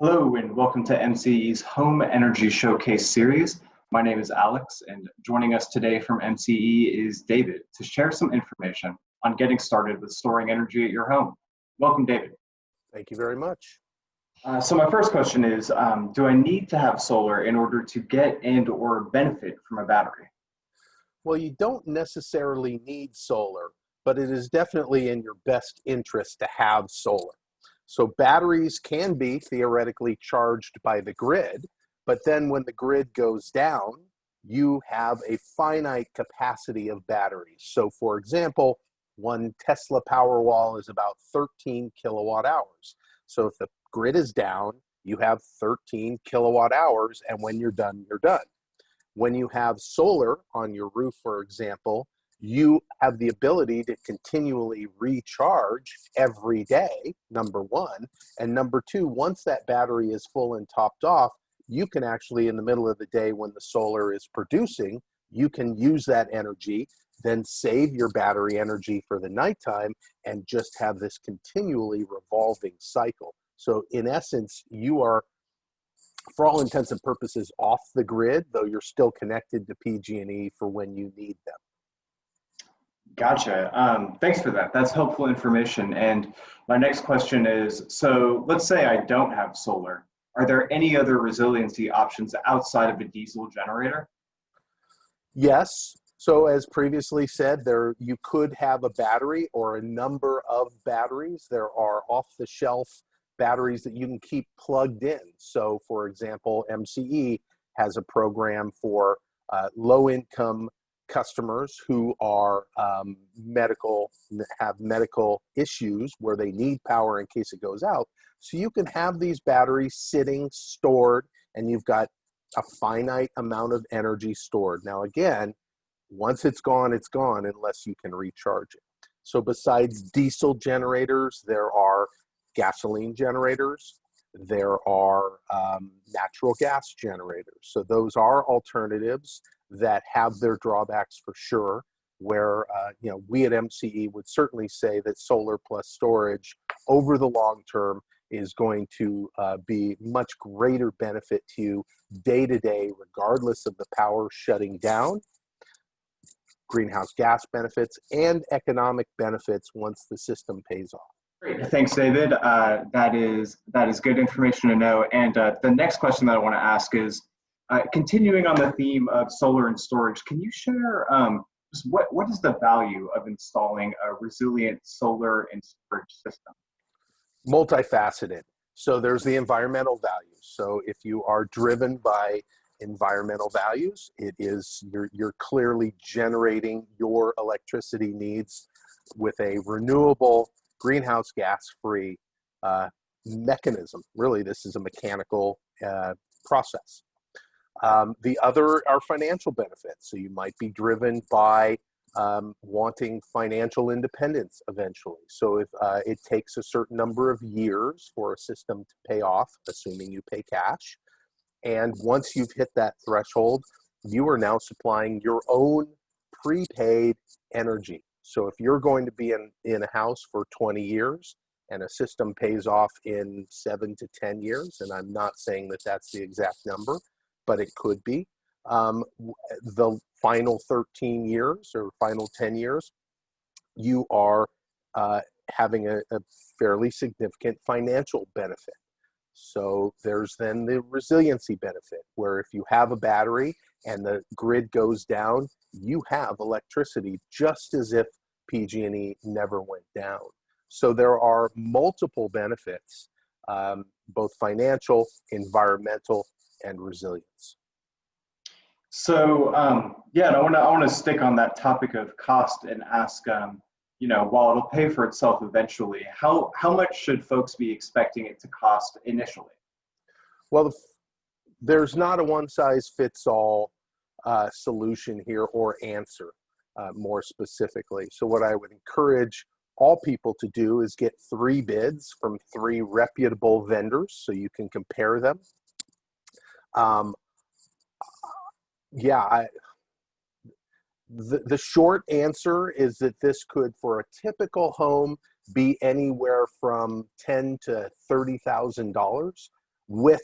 Hello and welcome to MCE's Home Energy Showcase series. My name is Alex, and joining us today from MCE is David to share some information on getting started with storing energy at your home. Welcome, David. Thank you very much. So my first question is, do I need to have solar in order to get and or benefit from a battery? Well, you don't necessarily need solar, but it is definitely in your best interest to have solar. So batteries can be theoretically charged by the grid, but then when the grid goes down, you have a finite capacity of batteries. So for example, one Tesla Powerwall is about 13 kilowatt hours. So if the grid is down, you have 13 kilowatt hours, and when you're done, you're done. When you have solar on your roof, for example, you have the ability to continually recharge every day, number one. And number two, once that battery is full and topped off, you can actually, in the middle of the day when the solar is producing, you can use that energy, then save your battery energy for the nighttime and just have this continually revolving cycle. So in essence, you are, for all intents and purposes, off the grid, though you're still connected to PG&E for when you need them. Gotcha. Thanks for that. That's helpful information. And my next question is, so let's say I don't have solar. Are there any other resiliency options outside of a diesel generator? Yes. So as previously said, you could have a battery or a number of batteries. There are off-the-shelf batteries that you can keep plugged in. So for example, MCE has a program for low-income customers who are have medical issues where they need power in case it goes out. So you can have these batteries sitting, stored, and you've got a finite amount of energy stored. Now again, once it's gone unless you can recharge it. So besides diesel generators, there are gasoline generators, there are natural gas generators. So those are alternatives that have their drawbacks for sure, where we at MCE would certainly say that solar plus storage over the long term is going to be much greater benefit to you day to day, regardless of the power shutting down, greenhouse gas benefits, and economic benefits once the system pays off. Great. Thanks, David. That is good information to know. And the next question that I want to ask is, continuing on the theme of solar and storage, can you share just what is the value of installing a resilient solar and storage system? Multifaceted. So there's the environmental values. So if you are driven by environmental values, it is you're clearly generating your electricity needs with a renewable, greenhouse gas-free mechanism. Really, this is a mechanical process. The other are financial benefits. So you might be driven by wanting financial independence eventually. So if it takes a certain number of years for a system to pay off, assuming you pay cash, and once you've hit that threshold, you are now supplying your own prepaid energy. So if you're going to be in a house for 20 years and a system pays off in 7 to 10 years, and I'm not saying that that's the exact number, but it could be, the final 13 years or final 10 years, you are having a fairly significant financial benefit. So there's then the resiliency benefit, where if you have a battery and the grid goes down, you have electricity just as if PG&E never went down. So there are multiple benefits, both financial, environmental, and resilience. So yeah, and I want to stick on that topic of cost and ask, while it'll pay for itself eventually, how much should folks be expecting it to cost initially? Well, there's not a one-size-fits-all solution here or answer more specifically. So what I would encourage all people to do is get 3 bids from 3 reputable vendors so you can compare them. The short answer is that this could, for a typical home, be anywhere from $10,000 to $30,000. with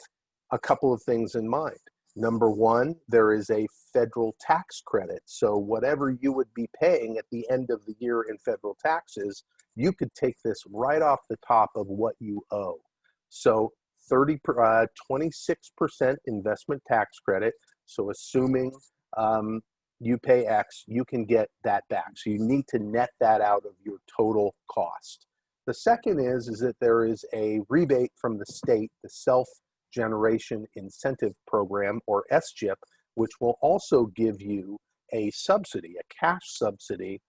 a couple of things in mind. Number one, there is a federal tax credit. So whatever you would be paying at the end of the year in federal taxes, you could take this right off the top of what you owe. So 26% investment tax credit. So assuming you pay X, you can get that back. So you need to net that out of your total cost. The second is that there is a rebate from the state, the Self-Generation Incentive Program, or SGIP, which will also give you a subsidy, a cash subsidy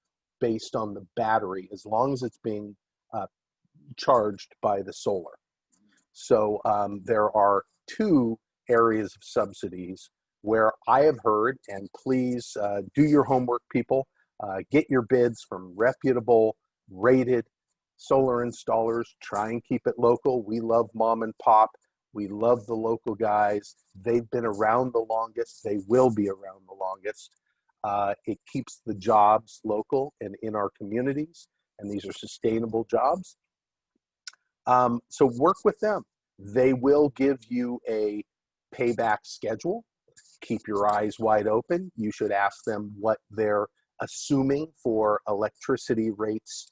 based on the battery, as long as it's being charged by the solar. So there are two areas of subsidies where I have heard, and please do your homework, people, get your bids from reputable, rated solar installers. Try and keep it local. We love mom and pop. We love the local guys. They've been around the longest. They will be around the longest. It keeps the jobs local and in our communities, and these are sustainable jobs. So work with them. They will give you a payback schedule. Keep your eyes wide open. You should ask them what they're assuming for electricity rates,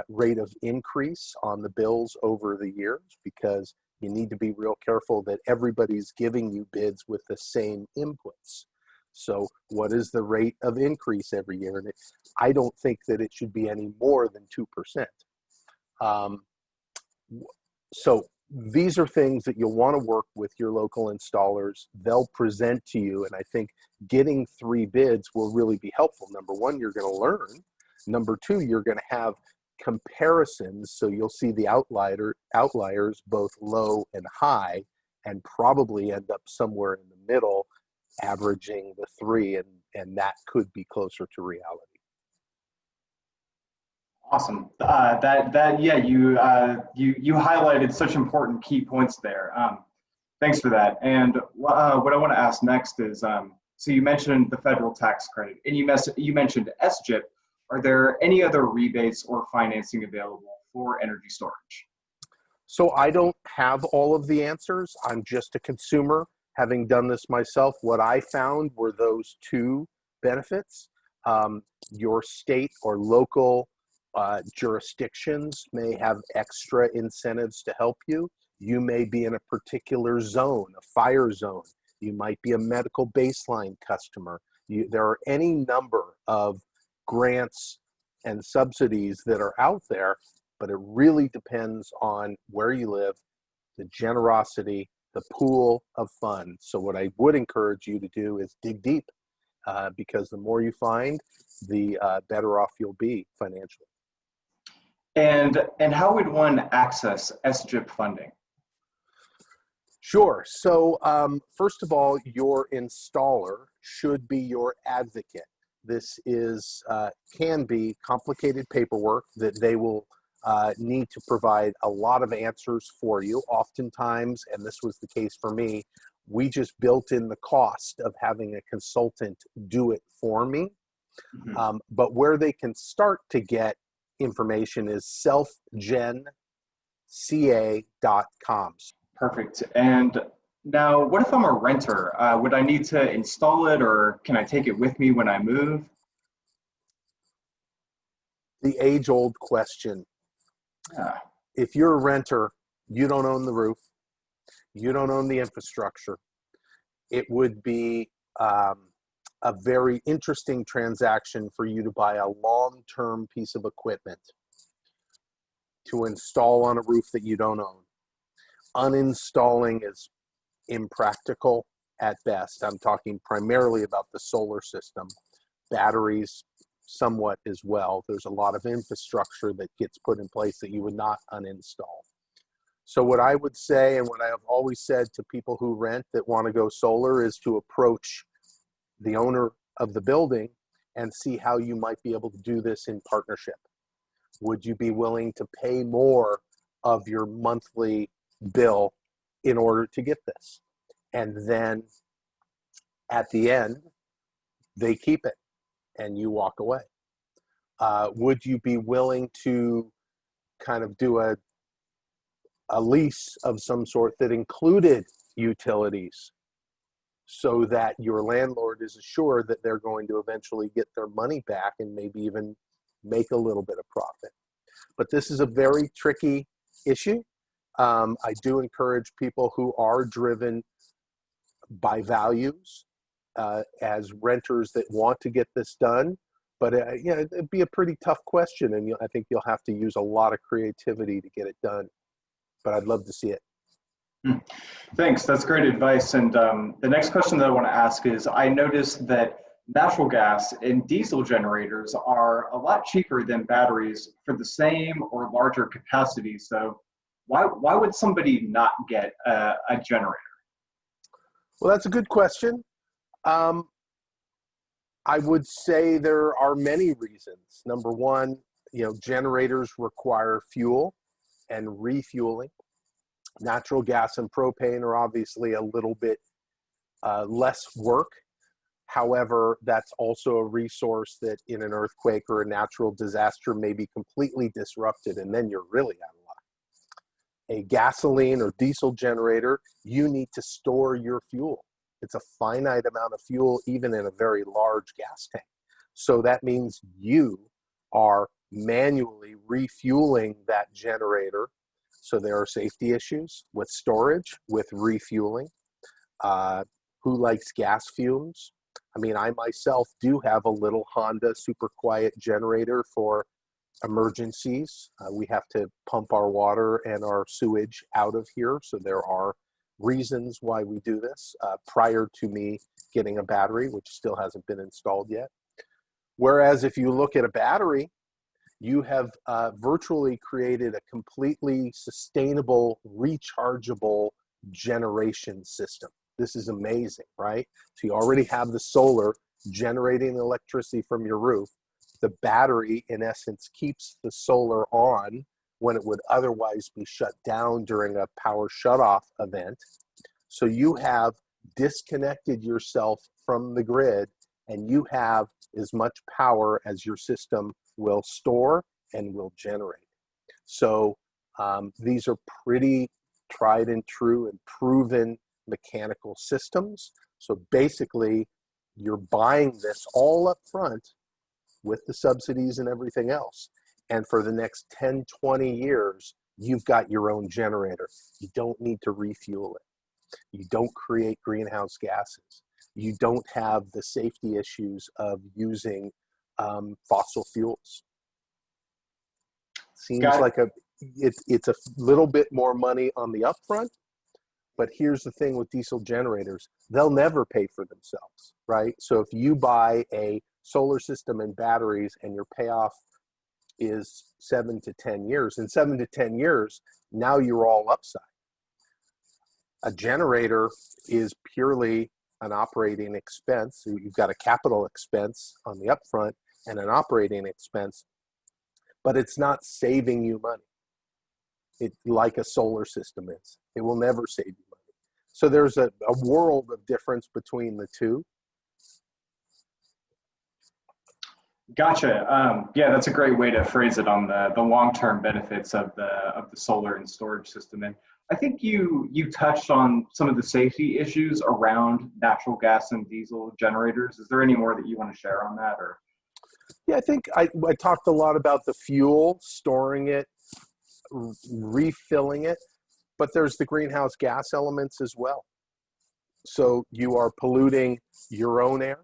rate of increase on the bills over the years, because you need to be real careful that everybody's giving you bids with the same inputs. So what is the rate of increase every year? And I don't think that it should be any more than 2%. So these are things that you'll want to work with your local installers. They'll present to you, and I think getting 3 bids will really be helpful. Number one, you're going to learn. Number two, you're going to have comparisons, so you'll see the outliers, both low and high, and probably end up somewhere in the middle, averaging the 3, and that could be closer to reality. Awesome. Yeah, you highlighted such important key points there. Thanks for that. And what I want to ask next is, so you mentioned the federal tax credit, and you mentioned SGIP. Are there any other rebates or financing available for energy storage? So I don't have all of the answers. I'm just a consumer, having done this myself. What I found were those 2 benefits. Your state or local jurisdictions may have extra incentives to help you. You may be in a particular zone, a fire zone. You might be a medical baseline customer. There are any number of grants and subsidies that are out there, but it really depends on where you live, the generosity, the pool of funds. So what I would encourage you to do is dig deep, because the more you find, the better off you'll be financially. And how would one access SGIP funding? Sure. So first of all, your installer should be your advocate. This can be complicated paperwork that they will need to provide a lot of answers for you. Oftentimes, and this was the case for me, we just built in the cost of having a consultant do it for me. Mm-hmm. But where they can start to get information is selfgenca.com. Perfect. And now, what if I'm a renter? Would I need to install it, or can I take it with me when I move? The age-old question. If you're a renter, you don't own the roof. You don't own the infrastructure. It would be a very interesting transaction for you to buy a long-term piece of equipment to install on a roof that you don't own. Uninstalling is impractical at best. I'm talking primarily about the solar system. Batteries, somewhat as well. There's a lot of infrastructure that gets put in place that you would not uninstall. So what I would say, and what I have always said to people who rent that want to go solar, is to approach the owner of the building and see how you might be able to do this in partnership. Would you be willing to pay more of your monthly bill in order to get this? And then at the end, they keep it and you walk away. Would you be willing to kind of do a a lease of some sort that included utilities, so that your landlord is assured that they're going to eventually get their money back and maybe even make a little bit of profit. But this is a very tricky issue. I do encourage people who are driven by values as renters that want to get this done. But yeah, it'd be a pretty tough question, and I think you'll have to use a lot of creativity to get it done. But I'd love to see it. Thanks. That's great advice. And the next question that I want to ask is, I noticed that natural gas and diesel generators are a lot cheaper than batteries for the same or larger capacity. So why would somebody not get a generator? Well, that's a good question. I would say there are many reasons. Number one, generators require fuel and refueling. Natural gas and propane are obviously a little bit less work. However, that's also a resource that in an earthquake or a natural disaster may be completely disrupted, and then you're really out of luck. A gasoline or diesel generator, you need to store your fuel. It's a finite amount of fuel, even in a very large gas tank. So that means you are manually refueling that generator. So there are safety issues with storage, with refueling. Who likes gas fumes? I mean, I myself do have a little Honda super quiet generator for emergencies. We have to pump our water and our sewage out of here. So there are reasons why we do this prior to me getting a battery, which still hasn't been installed yet. Whereas if you look at a battery, you have virtually created a completely sustainable, rechargeable generation system. This is amazing, right? So you already have the solar generating electricity from your roof. The battery, in essence, keeps the solar on when it would otherwise be shut down during a power shutoff event. So you have disconnected yourself from the grid, and you have as much power as your system will store and will generate. So these are pretty tried and true and proven mechanical systems. So basically, you're buying this all up front with the subsidies and everything else. And for the next 10, 20 years, you've got your own generator. You don't need to refuel it. You don't create greenhouse gases. You don't have the safety issues of using fossil fuels. Seems like it's a little bit more money on the upfront, but here's the thing with diesel generators, they'll never pay for themselves, right? So if you buy a solar system and batteries and your payoff is 7 to 10 years, in 7 to 10 years, now you're all upside. A generator is purely an operating expense. So you've got a capital expense on the upfront and an operating expense, but it's not saving you money. It's like a solar system is. It will never save you money. So there's a world of difference between the two. Gotcha. Yeah, that's a great way to phrase it on the long-term benefits of the solar and storage system. And I think you touched on some of the safety issues around natural gas and diesel generators. Is there any more that you want to share on that? Or yeah, I think I talked a lot about the fuel, storing it, refilling it, but there's the greenhouse gas elements as well. So you are polluting your own air.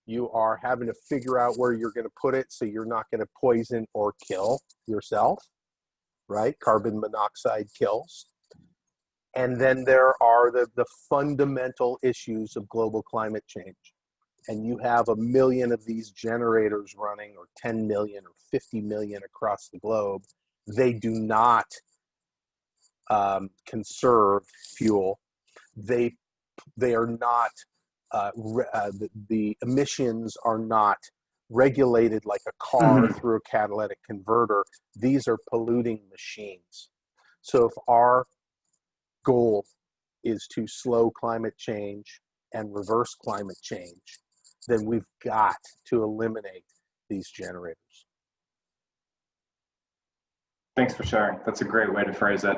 You are having to figure out where you're going to put it so you're not going to poison or kill yourself, right? Carbon monoxide kills. And then there are the fundamental issues of global climate change. And you have 1 million of these generators running, or 10 million or 50 million across the globe. They do not conserve fuel. They are not, the emissions are not regulated like a car through a catalytic converter. These are polluting machines. So if our goal is to slow climate change and reverse climate change, then we've got to eliminate these generators. Thanks for sharing. That's a great way to phrase it.